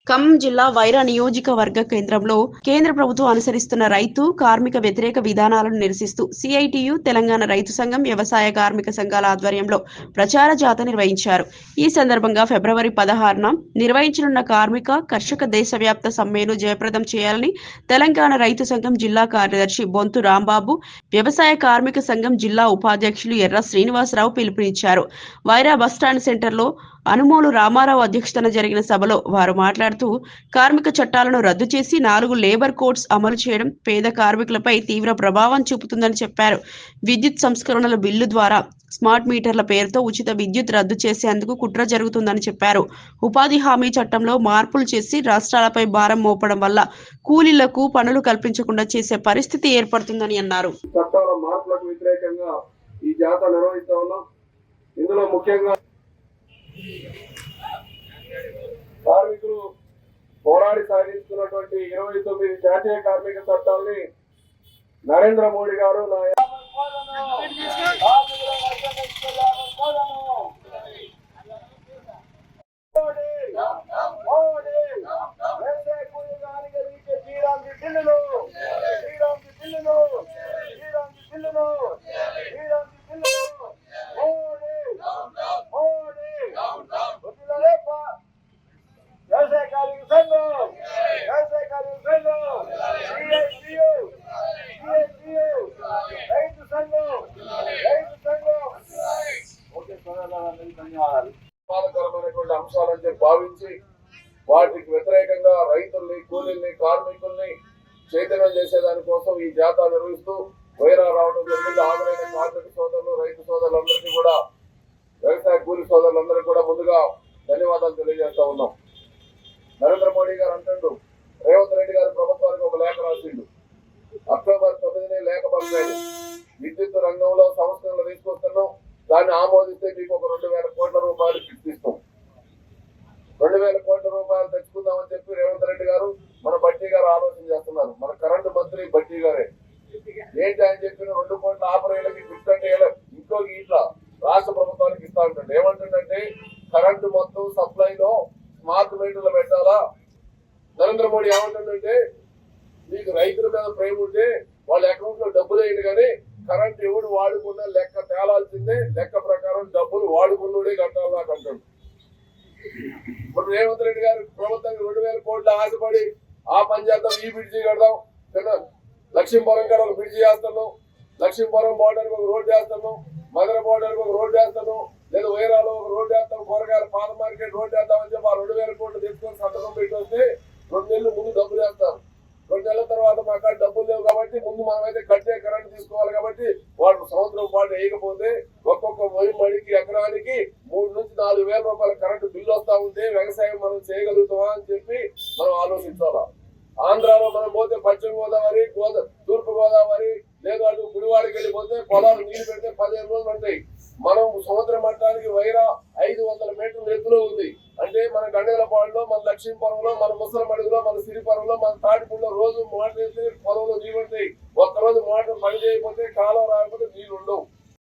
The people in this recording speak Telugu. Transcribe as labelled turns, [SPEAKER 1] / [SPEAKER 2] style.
[SPEAKER 1] ఖమ్మం జిల్లా వైరా నియోజకవర్గ కేంద్రంలో కేంద్ర ప్రభుత్వం అనుసరిస్తున్న రైతు కార్మిక వ్యతిరేక విధానాలను నిరసిస్తూ సిఐటియు తెలంగాణ రైతు సంఘం వ్యవసాయ కార్మిక సంఘాల ఆధ్వర్యంలో ప్రచార జాథా నిర్వహించారు. ఈ సందర్భంగా ఫిబ్రవరి 16న నిర్వహించనున్న కార్మిక కర్షక దేశవ్యాప్త సమ్మెను జయప్రదం చేయాలని తెలంగాణ రైతు సంఘం జిల్లా కార్యదర్శి బొంతు రాంబాబు, వ్యవసాయ కార్మిక సంఘం జిల్లా ఉపాధ్యక్షులు ఎర్ర శ్రీనివాసరావు పిలుపునిచ్చారు. వైరా బస్టాండ్ సెంటర్లో అనుమోలు రామారావు అధ్యక్షతన జరిగిన సభలో వారు మాట్లాడుతూ కార్మిక చట్టాలను రద్దు చేసి 4 లేబర్ కోడ్స్ అమలు చేయడం పేద కార్మికులపై తీవ్ర ప్రభావం చూపుతుందని చెప్పారు. విద్యుత్ సంస్కరణల బిల్లు ద్వారా స్మార్ట్ మీటర్ల పేరుతో ఉచిత విద్యుత్ రద్దు చేసేందుకు కుట్ర జరుగుతుందని చెప్పారు. ఉపాధి హామీ చట్టంలో మార్పులు చేసి రాష్ట్రాలపై భారం మోపడం వల్ల కూలీలకు పనులు కల్పించకుండా చేసే పరిస్థితి ఏర్పడుతుందని అన్నారు.
[SPEAKER 2] చట్టాల మార్పులకు వ్యతిరేకంగా ఈ జాథా నిర్వహిస్తా ఉన్నాం. ఇందులో ముఖ్యంగా కార్మికులు పోరాడి సాధించుకున్నటువంటి 29 జాతీయ కార్మిక చట్టాలని నరేంద్ర మోడీ గారు అంశాలని భావించి వాటికి వ్యతిరేకంగా రైతుల్ని, కూలీల్ని, కార్మికుల్ని చైతన్యం చేసేదాని కోసం ఈ జాథా నిర్వహిస్తూ వైరా రావడం జరిగింది. ఆదరైన కార్మిక సోదరులు, రైతు సోదరులందరికీ కూడా, వ్యవసాయ కూలీ సోదరులందరికీ కూడా ముందుగా ధన్యవాదాలు తెలియజేస్తా ఉన్నాం. నరేంద్ర మోడీ గారు అంటుండు, రేవంత్ రెడ్డి గారి ప్రభుత్వానికి ఒక లేఖ రాసిండు. అక్టోబర్ 9 లేఖ పంపాడు. విద్యుత్ రంగంలో సంస్కరణలు తీసుకొస్తున్నాం, దాన్ని ఆమోదిస్తే మీకు ఒక 2,000 కోట్ల రూపాయలు ఇస్తాం. 2,000 కోట్ల రూపాయలు తెచ్చుకుందామని చెప్పి రేవంత్ రెడ్డి గారు, మన బట్టి గారు ఆలోచన చేస్తున్నారు. మన కరెంటు మంత్రి బట్టి గారే ఏంటి ఆయన చెప్పిన 2 కోట్ల ఆపరేటర్లకి గిఫ్ట్ అంటే ఇంట్లోకి ఇట్లా రాష్ట్ర ప్రభుత్వానికి ఇస్తా ఉంటాడు. ఏమంటుండంటే కరెంటు మొత్తం సప్లైలో స్మార్ట్ మీటర్లు పెట్టాలా. నరేంద్ర మోడీ ఏమంటుండంటే మీకు రైతుల మీద ప్రేమ ఉంటే వాళ్ళ అకౌంట్ లో డబ్బులు వేయండి, కానీ కరెంట్ ఎవడు వాడుకున్నా లెక్క తేలాల్సిందే, లెక్క ప్రకారం డబ్బులు వాడుకున్నోడే కట్టాలి నాకు అంటాడు. ఇప్పుడు రేవంత్ రెడ్డి గారు ప్రభుత్వానికి 2,000 కోట్లు ఆశపడి ఆ పని చేద్దాం, ఈ బ్రిడ్జి కడదాం, లక్ష్మీపురం కాడ ఒక బ్రిడ్జి చేస్తాను, లక్ష్మీపురం బోర్డర్కి ఒక రోడ్డు చేస్తాను, మదర బోర్డర్కి ఒక రోడ్డు వేస్తాను, లేదా వైరాలో ఒక రోడ్డు వేస్తాను, కూరగాయల పాత మార్కెట్ రోడ్డు వేద్దామని చెప్పి ఆ 2,000 కోట్లు తెచ్చుకొని సంతకం పెట్టి వస్తే 2 నెలలు ముందు డబ్బులు వేస్తారు. 2 నెలల తర్వాత మా కాడ డబ్బులు లేవు కాబట్టి ముందు మనమైతే కట్టే కరెంట్ తీసుకోవాలి కాబట్టి వాళ్ళు సంవత్సరం పాటు వేయకపోతే ఒక్కొక్క మడికి ఎకరానికి 3 నుంచి 4 వేల రూపాయల కరెంటు బిల్లు వస్తా ఉంటే వ్యవసాయం మనం చేయగలుగుతామా అని చెప్పి మనం ఆలోచించాలా. ఆంధ్రాలో మనం పోతే పశ్చిమ గోదావరి, తూర్పు గోదావరి, లేదు అటు గుడివాడికి వెళ్ళిపోతే పొలాలు నీళ్లు పెడితే 15 రోజులు ఉంటాయి. మనం సముద్ర మట్టానికి వైరా 500 మీటర్ల ఎత్తులో ఉంది. అంటే మన గండేలపాడులో, మన లక్ష్మీపురంలో, మన ముసలమడుగులో, మన సిరిపురంలో, మన తాటిపూడిలో రోజు మోటార్ వేస్తే పొలంలో నీళ్ళు ఉంటాయి. ఒక్కరోజు మోటార్ పని చేయకపోతే కాలం రాకపోతే నీళ్లు ఉండవు.